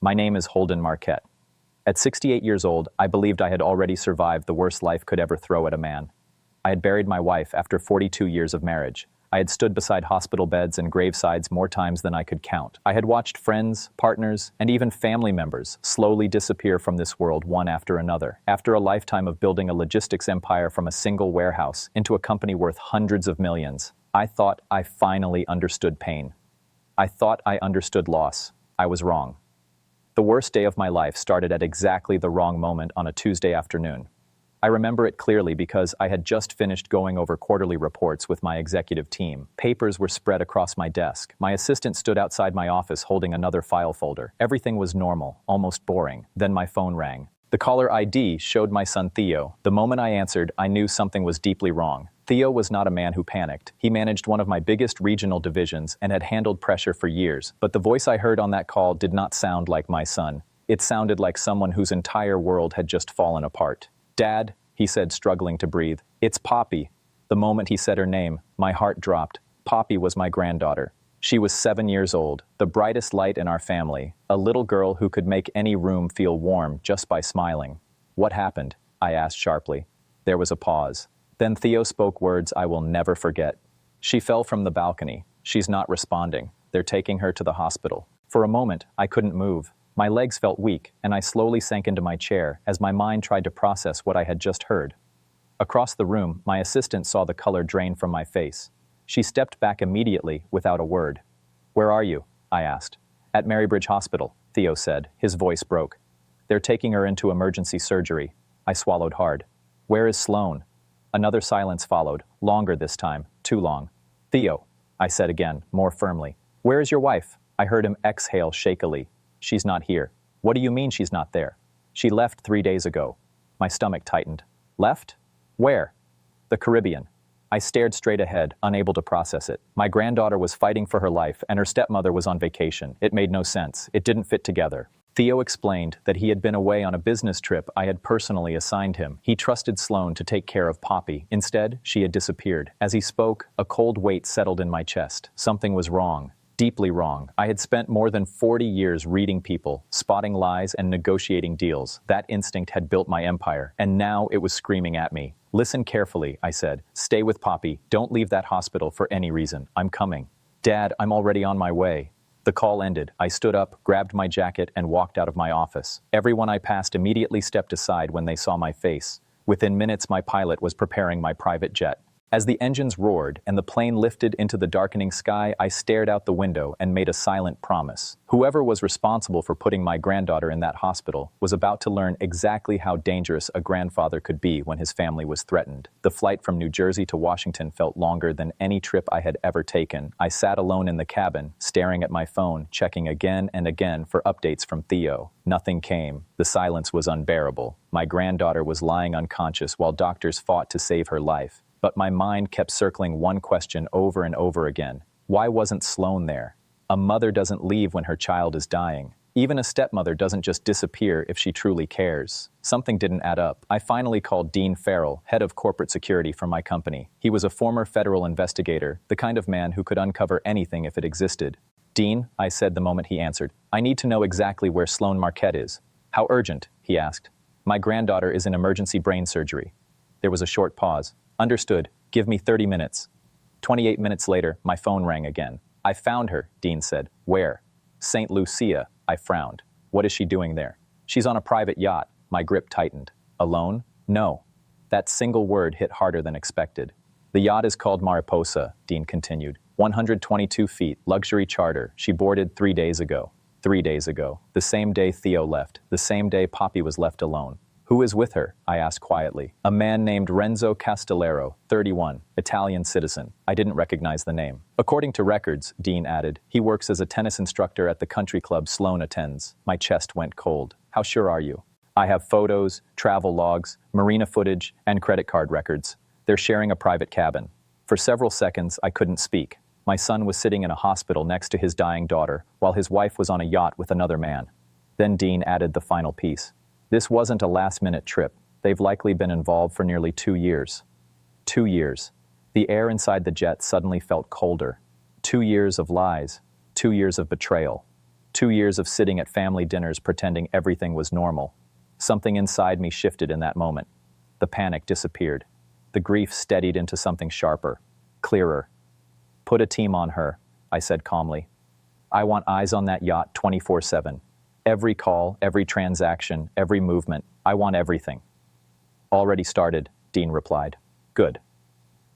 My name is Holden Marquette. At 68 years old, I believed I had already survived the worst life could ever throw at a man. I had buried my wife after 42 years of marriage. I had stood beside hospital beds and gravesides more times than I could count. I had watched friends, partners, and even family members slowly disappear from this world one after another. After a lifetime of building a logistics empire from a single warehouse into a company worth hundreds of millions, I thought I finally understood pain. I thought I understood loss. I was wrong. The worst day of my life started at exactly the wrong moment on a Tuesday afternoon. I remember it clearly because I had just finished going over quarterly reports with my executive team. Papers were spread across my desk. My assistant stood outside my office holding another file folder. Everything was normal, almost boring. Then my phone rang. The caller ID showed my son Theo. The moment I answered, I knew something was deeply wrong. Theo was not a man who panicked. He managed one of my biggest regional divisions and had handled pressure for years. But the voice I heard on that call did not sound like my son. It sounded like someone whose entire world had just fallen apart. "Dad," he said, struggling to breathe. "It's Poppy." The moment he said her name, my heart dropped. Poppy was my granddaughter. She was 7 years old, the brightest light in our family, a little girl who could make any room feel warm just by smiling. "What happened?" I asked sharply. There was a pause. Then Theo spoke words I will never forget. "She fell from the balcony. She's not responding. They're taking her to the hospital." For a moment, I couldn't move. My legs felt weak, and I slowly sank into my chair as my mind tried to process what I had just heard. Across the room, my assistant saw the color drain from my face. She stepped back immediately without a word. "Where are you?" I asked. "At Marybridge Hospital," Theo said. His voice broke. "They're taking her into emergency surgery." I swallowed hard. "Where is Sloane?" Another silence followed, longer this time, too long. "Theo," I said again, more firmly. "Where is your wife?" I heard him exhale shakily. "She's not here." "What do you mean she's not there?" "She left 3 days ago." My stomach tightened. "Left? Where?" "The Caribbean." I stared straight ahead, unable to process it. My granddaughter was fighting for her life, and her stepmother was on vacation. It made no sense. It didn't fit together. Theo explained that he had been away on a business trip I had personally assigned him. He trusted Sloane to take care of Poppy. Instead, she had disappeared. As he spoke, a cold weight settled in my chest. Something was wrong. Deeply wrong. I had spent more than 40 years reading people, spotting lies, and negotiating deals. That instinct had built my empire, and now it was screaming at me. "Listen carefully," I said. "Stay with Poppy. Don't leave that hospital for any reason. I'm coming." "Dad, I'm already on my way." The call ended. I stood up, grabbed my jacket, and walked out of my office. Everyone I passed immediately stepped aside when they saw my face. Within minutes, my pilot was preparing my private jet. As the engines roared and the plane lifted into the darkening sky, I stared out the window and made a silent promise. Whoever was responsible for putting my granddaughter in that hospital was about to learn exactly how dangerous a grandfather could be when his family was threatened. The flight from New Jersey to Washington felt longer than any trip I had ever taken. I sat alone in the cabin, staring at my phone, checking again and again for updates from Theo. Nothing came. The silence was unbearable. My granddaughter was lying unconscious while doctors fought to save her life. But my mind kept circling one question over and over again. Why wasn't Sloane there? A mother doesn't leave when her child is dying. Even a stepmother doesn't just disappear if she truly cares. Something didn't add up. I finally called Dean Farrell, head of corporate security for my company. He was a former federal investigator, the kind of man who could uncover anything if it existed. "Dean," I said the moment he answered, "I need to know exactly where Sloane Marquette is." "How urgent?" he asked. "My granddaughter is in emergency brain surgery." There was a short pause. "Understood. Give me 30 minutes. 28 minutes later, my phone rang again. "I found her," Dean said. "Where?" "St. Lucia." I frowned. "What is she doing there?" "She's on a private yacht." My grip tightened. "Alone?" "No." That single word hit harder than expected. "The yacht is called Mariposa," Dean continued. 122 feet, luxury charter. She boarded 3 days ago. 3 days ago. The same day Theo left. The same day Poppy was left alone. "Who is with her?" I asked quietly. "A man named Renzo Castellero, 31, Italian citizen." I didn't recognize the name. "According to records," Dean added, "he works as a tennis instructor at the country club Sloane attends." My chest went cold. "How sure are you?" "I have photos, travel logs, marina footage, and credit card records. They're sharing a private cabin." For several seconds, I couldn't speak. My son was sitting in a hospital next to his dying daughter, while his wife was on a yacht with another man. Then Dean added the final piece. "This wasn't a last-minute trip. They've likely been involved for nearly 2 years." 2 years. The air inside the jet suddenly felt colder. 2 years of lies. 2 years of betrayal. 2 years of sitting at family dinners pretending everything was normal. Something inside me shifted in that moment. The panic disappeared. The grief steadied into something sharper, clearer. "Put a team on her," I said calmly. "I want eyes on that yacht 24/7. Every call, every transaction, every movement. I want everything." "Already started," Dean replied. "Good."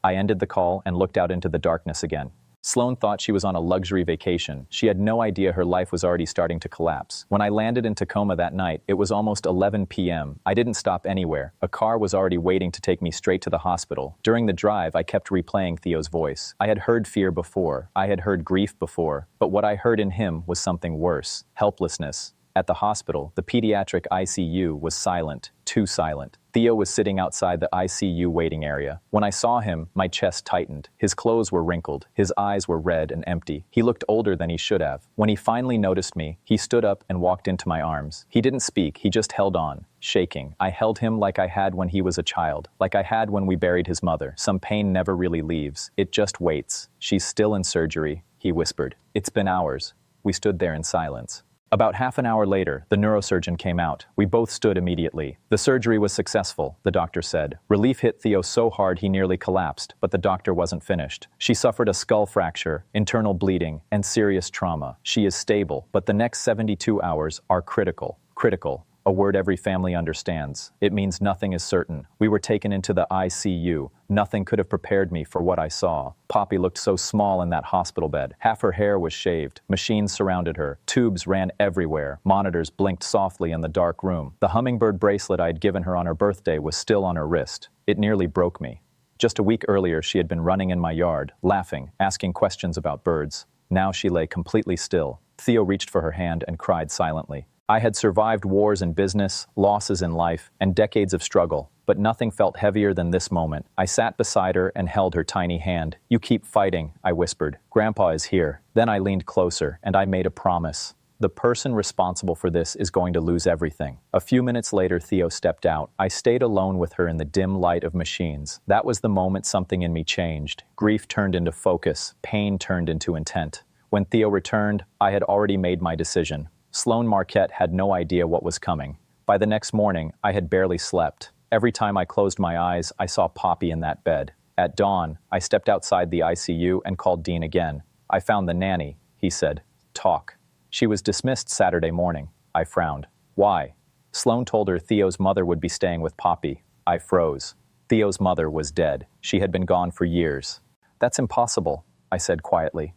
I ended the call and looked out into the darkness again. Sloane thought she was on a luxury vacation. She had no idea her life was already starting to collapse. When I landed in Tacoma that night, it was almost 11 p.m. I didn't stop anywhere. A car was already waiting to take me straight to the hospital. During the drive, I kept replaying Theo's voice. I had heard fear before. I had heard grief before. But what I heard in him was something worse. Helplessness. At the hospital, the pediatric ICU was silent, too silent. Theo was sitting outside the ICU waiting area. When I saw him, my chest tightened. His clothes were wrinkled. His eyes were red and empty. He looked older than he should have. When he finally noticed me, he stood up and walked into my arms. He didn't speak, he just held on, shaking. I held him like I had when he was a child, like I had when we buried his mother. Some pain never really leaves. It just waits. "She's still in surgery," he whispered. "It's been hours." We stood there in silence. About half an hour later, the neurosurgeon came out. We both stood immediately. "The surgery was successful," the doctor said. "Relief hit Theo so hard he nearly collapsed, but the doctor wasn't finished. She suffered a skull fracture, internal bleeding, and serious trauma. She is stable, but the next 72 hours are critical." Critical. A word every family understands. It means nothing is certain. We were taken into the ICU. Nothing could have prepared me for what I saw. Poppy looked so small in that hospital bed. Half her hair was shaved. Machines surrounded her. Tubes ran everywhere. Monitors blinked softly in the dark room. The hummingbird bracelet I had given her on her birthday was still on her wrist. It nearly broke me. Just a week earlier, she had been running in my yard, laughing, asking questions about birds. Now she lay completely still. Theo reached for her hand and cried silently. I had survived wars in business, losses in life, and decades of struggle, but nothing felt heavier than this moment. I sat beside her and held her tiny hand. "You keep fighting," I whispered. "Grandpa is here." Then I leaned closer, and I made a promise. "The person responsible for this is going to lose everything." A few minutes later, Theo stepped out. I stayed alone with her in the dim light of machines. That was the moment something in me changed. Grief turned into focus. Pain turned into intent. When Theo returned, I had already made my decision. Sloane Marquette had no idea what was coming. By the next morning, I had barely slept. Every time I closed my eyes, I saw Poppy in that bed. At dawn, I stepped outside the ICU and called Dean again. "I found the nanny," he said. "Talk." "She was dismissed Saturday morning." I frowned. "Why?" Sloane told her Theo's mother would be staying with Poppy. I froze. Theo's mother was dead. She had been gone for years. "That's impossible," I said quietly.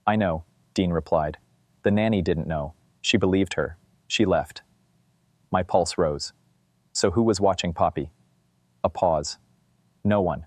"I know," Dean replied. "The nanny didn't know. She believed her. She left." My pulse rose. So who was watching Poppy? A pause. No one.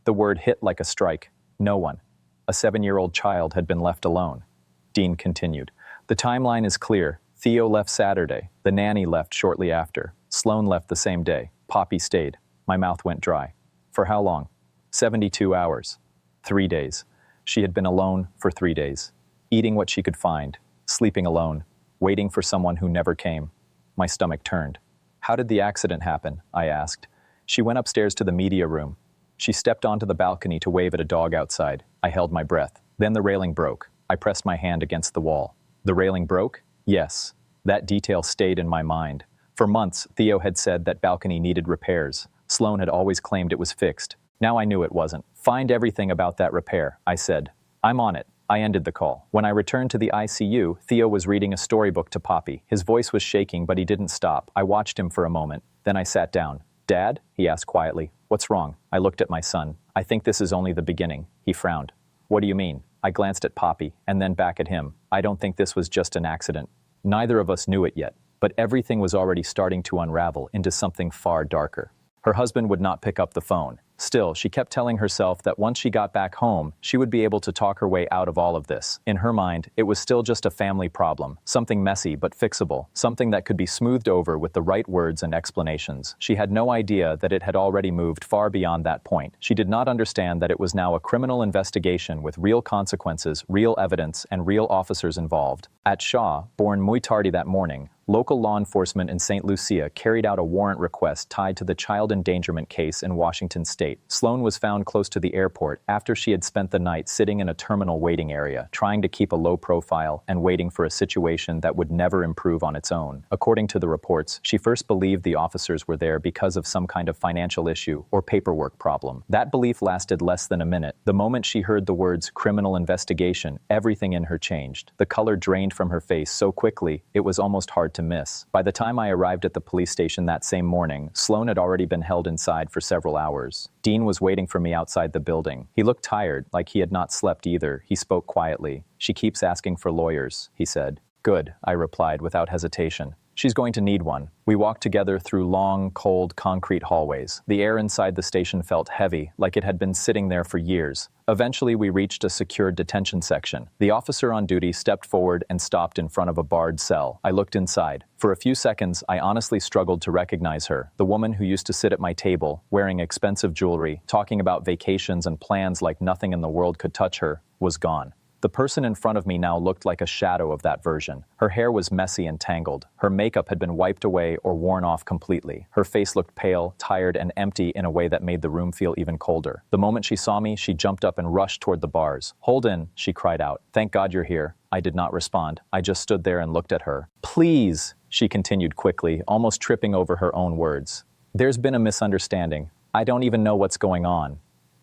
The word hit like a strike. No one. A 7-year-old child had been left alone. Dean continued. "The timeline is clear. Theo left Saturday. The nanny left shortly after. Sloane left the same day. Poppy stayed." My mouth went dry. "For how long?" 72 hours. 3 days. She had been alone for 3 days. Eating what she could find. Sleeping alone. Waiting for someone who never came. My stomach turned. "How did the accident happen?" I asked. She went upstairs to the media room. She stepped onto the balcony to wave at a dog outside. I held my breath. Then the railing broke. I pressed my hand against the wall. The railing broke? Yes. That detail stayed in my mind. For months, Theo had said that balcony needed repairs. Sloane had always claimed it was fixed. Now I knew it wasn't. "Find everything about that repair," I said. "I'm on it." I ended the call. When I returned to the ICU, Theo was reading a storybook to Poppy. His voice was shaking, but he didn't stop. I watched him for a moment. Then I sat down. "Dad?" he asked quietly. "What's wrong?" I looked at my son. "I think this is only the beginning." He frowned. "What do you mean?" I glanced at Poppy, and then back at him. "I don't think this was just an accident." Neither of us knew it yet, but everything was already starting to unravel into something far darker. Her husband would not pick up the phone. Still, she kept telling herself that once she got back home, she would be able to talk her way out of all of this. In her mind, it was still just a family problem, something messy but fixable, something that could be smoothed over with the right words and explanations. She had no idea that it had already moved far beyond that point. She did not understand that it was now a criminal investigation with real consequences, real evidence, and real officers involved. At Shaw, born muy tardy that morning, Local law enforcement in St. Lucia carried out a warrant request tied to the child endangerment case in Washington state. Sloan was found close to the airport after she had spent the night sitting in a terminal waiting area, trying to keep a low profile and waiting for a situation that would never improve on its own. According to the reports, she first believed the officers were there because of some kind of financial issue or paperwork problem. That belief lasted less than a minute. The moment she heard the words criminal investigation, everything in her changed. The color drained from her face so quickly, it was almost hard to miss. By the time I arrived at the police station that same morning, Sloan had already been held inside for several hours. Dean was waiting for me outside the building. He looked tired, like he had not slept either. He spoke quietly. "She keeps asking for lawyers," he said. "Good," I replied without hesitation. "She's going to need one." We walked together through long, cold, concrete hallways. The air inside the station felt heavy, like it had been sitting there for years. Eventually, we reached a secured detention section. The officer on duty stepped forward and stopped in front of a barred cell. I looked inside. For a few seconds, I honestly struggled to recognize her. The woman who used to sit at my table, wearing expensive jewelry, talking about vacations and plans like nothing in the world could touch her, was gone. The person in front of me now looked like a shadow of that version. Her hair was messy and tangled. Her makeup had been wiped away or worn off completely. Her face looked pale, tired, and empty in a way that made the room feel even colder. The moment she saw me, she jumped up and rushed toward the bars. "Hold in," she cried out. "Thank God you're here." I did not respond. I just stood there and looked at her. "Please," she continued quickly, almost tripping over her own words. "There's been a misunderstanding. I don't even know what's going on."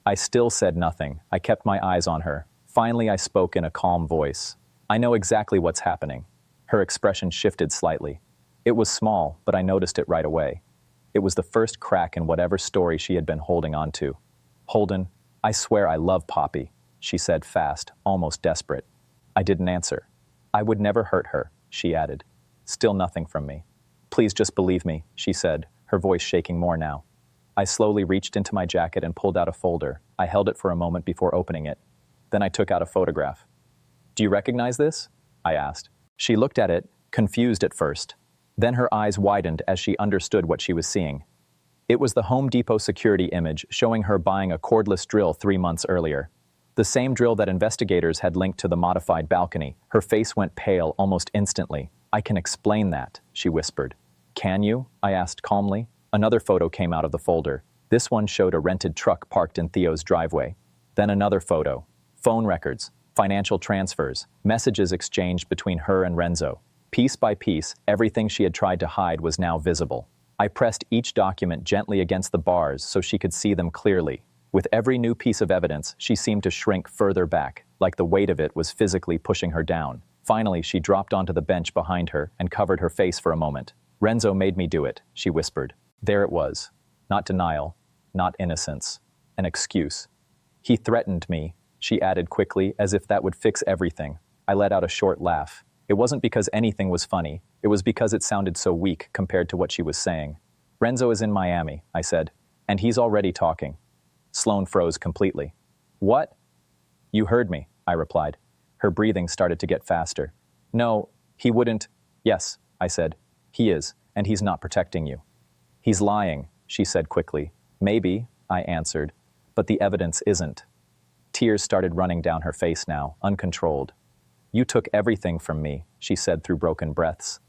I still said nothing. I kept my eyes on her. Finally, I spoke in a calm voice. "I know exactly what's happening." Her expression shifted slightly. It was small, but I noticed it right away. It was the first crack in whatever story she had been holding on to. "Holden, I swear I love Poppy," she said fast, almost desperate. I didn't answer. "I would never hurt her," she added. Still nothing from me. "Please just believe me," she said, her voice shaking more now. I slowly reached into my jacket and pulled out a folder. I held it for a moment before opening it. Then I took out a photograph. "Do you recognize this?" I asked. She looked at it, confused at first. Then her eyes widened as she understood what she was seeing. It was the Home Depot security image showing her buying a cordless drill 3 months earlier. The same drill that investigators had linked to the modified balcony. Her face went pale almost instantly. "I can explain that," she whispered. "Can you?" I asked calmly. Another photo came out of the folder. This one showed a rented truck parked in Theo's driveway. Then another photo. Phone records, financial transfers, messages exchanged between her and Renzo. Piece by piece, everything she had tried to hide was now visible. I pressed each document gently against the bars so she could see them clearly. With every new piece of evidence, she seemed to shrink further back, like the weight of it was physically pushing her down. Finally, she dropped onto the bench behind her and covered her face for a moment. "Renzo made me do it," she whispered. There it was. Not denial, not innocence. An excuse. "He threatened me," she added quickly, as if that would fix everything. I let out a short laugh. It wasn't because anything was funny. It was because it sounded so weak compared to what she was saying. "Renzo is in Miami," I said, "and he's already talking." Sloan froze completely. "What?" "You heard me," I replied. Her breathing started to get faster. "No, he wouldn't." "Yes," I said. "He is, and he's not protecting you." "He's lying," she said quickly. "Maybe," I answered, "but the evidence isn't." Tears started running down her face now, uncontrolled. "You took everything from me," she said through broken breaths.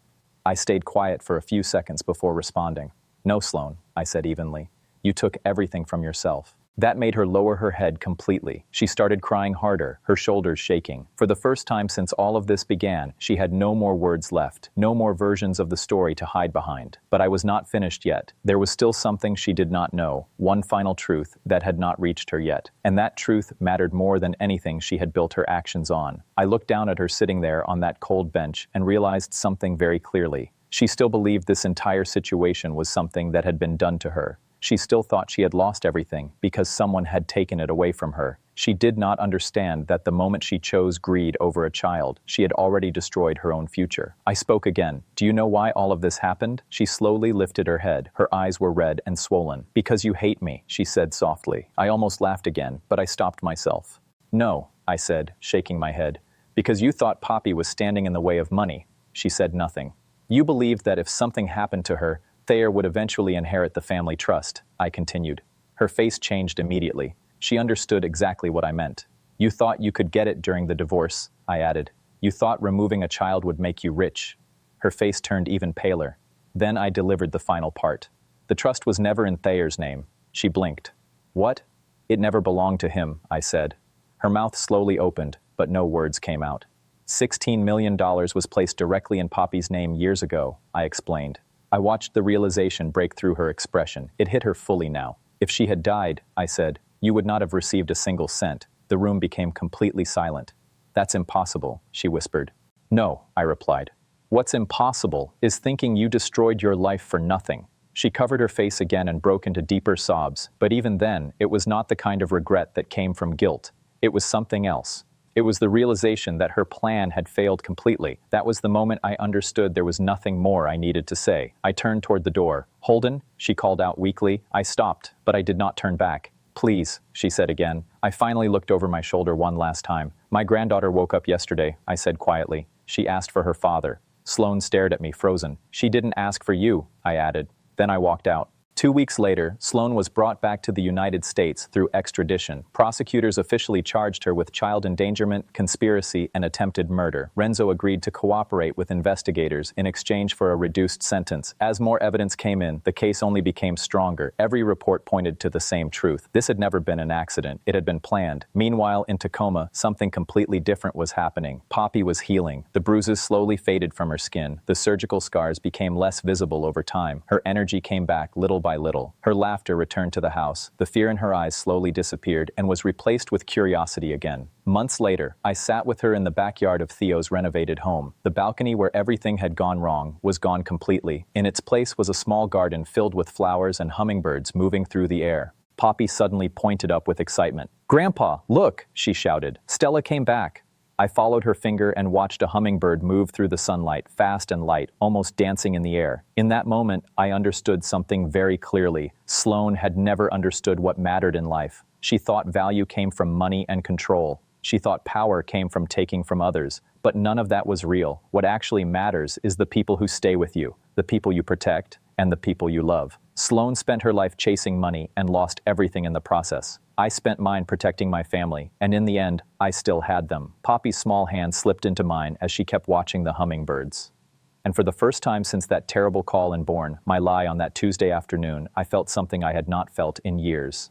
I stayed quiet for a few seconds before responding. "No, Sloan," I said evenly. "You took everything from yourself." That made her lower her head completely. She started crying harder, her shoulders shaking. For the first time since all of this began, she had no more words left, no more versions of the story to hide behind. But I was not finished yet. There was still something she did not know, one final truth that had not reached her yet. And that truth mattered more than anything she had built her actions on. I looked down at her sitting there on that cold bench and realized something very clearly. She still believed this entire situation was something that had been done to her. She still thought she had lost everything because someone had taken it away from her. She did not understand that the moment she chose greed over a child, she had already destroyed her own future. I spoke again. "Do you know why all of this happened?" She slowly lifted her head. Her eyes were red and swollen. "Because you hate me," she said softly. I almost laughed again, but I stopped myself. "No," I said, shaking my head. "Because you thought Poppy was standing in the way of money." She said nothing. "You believed that if something happened to her, Thayer would eventually inherit the family trust," I continued. Her face changed immediately. She understood exactly what I meant. "You thought you could get it during the divorce," I added. "You thought removing a child would make you rich." Her face turned even paler. Then I delivered the final part. The trust was never in Thayer's name. She blinked. What? It never belonged to him, I said. Her mouth slowly opened, but no words came out. $16 million was placed directly in Poppy's name years ago, I explained. I watched the realization break through her expression. It hit her fully now. If she had died, I said, you would not have received a single cent. The room became completely silent. That's impossible, she whispered. No, I replied. What's impossible is thinking you destroyed your life for nothing. She covered her face again and broke into deeper sobs, but even then, it was not the kind of regret that came from guilt. It was something else. It was the realization that her plan had failed completely. That was the moment I understood there was nothing more I needed to say. I turned toward the door. Holden, she called out weakly. I stopped, but I did not turn back. Please, she said again. I finally looked over my shoulder one last time. My granddaughter woke up yesterday, I said quietly. She asked for her father. Sloane stared at me, frozen. She didn't ask for you, I added. Then I walked out. 2 weeks later, Sloane was brought back to the United States through extradition. Prosecutors officially charged her with child endangerment, conspiracy, and attempted murder. Renzo agreed to cooperate with investigators in exchange for a reduced sentence. As more evidence came in, the case only became stronger. Every report pointed to the same truth. This had never been an accident. It had been planned. Meanwhile, in Tacoma, something completely different was happening. Poppy was healing. The bruises slowly faded from her skin. The surgical scars became less visible over time. Her energy came back little by little. Her laughter returned to the house. The fear in her eyes slowly disappeared and was replaced with curiosity again. Months later, I sat with her in the backyard of Theo's renovated home. The balcony where everything had gone wrong was gone completely. In its place was a small garden filled with flowers and hummingbirds moving through the air. Poppy suddenly pointed up with excitement. "Grandpa, look!" she shouted. "Stella came back." I followed her finger and watched a hummingbird move through the sunlight, fast and light, almost dancing in the air. In that moment, I understood something very clearly. Sloane had never understood what mattered in life. She thought value came from money and control. She thought power came from taking from others. But none of that was real. What actually matters is the people who stay with you, the people you protect, and the people you love. Sloane spent her life chasing money and lost everything in the process. I spent mine protecting my family, and in the end, I still had them. Poppy's small hand slipped into mine as she kept watching the hummingbirds. And for the first time since that terrible call in Bourne, my lie on that Tuesday afternoon, I felt something I had not felt in years.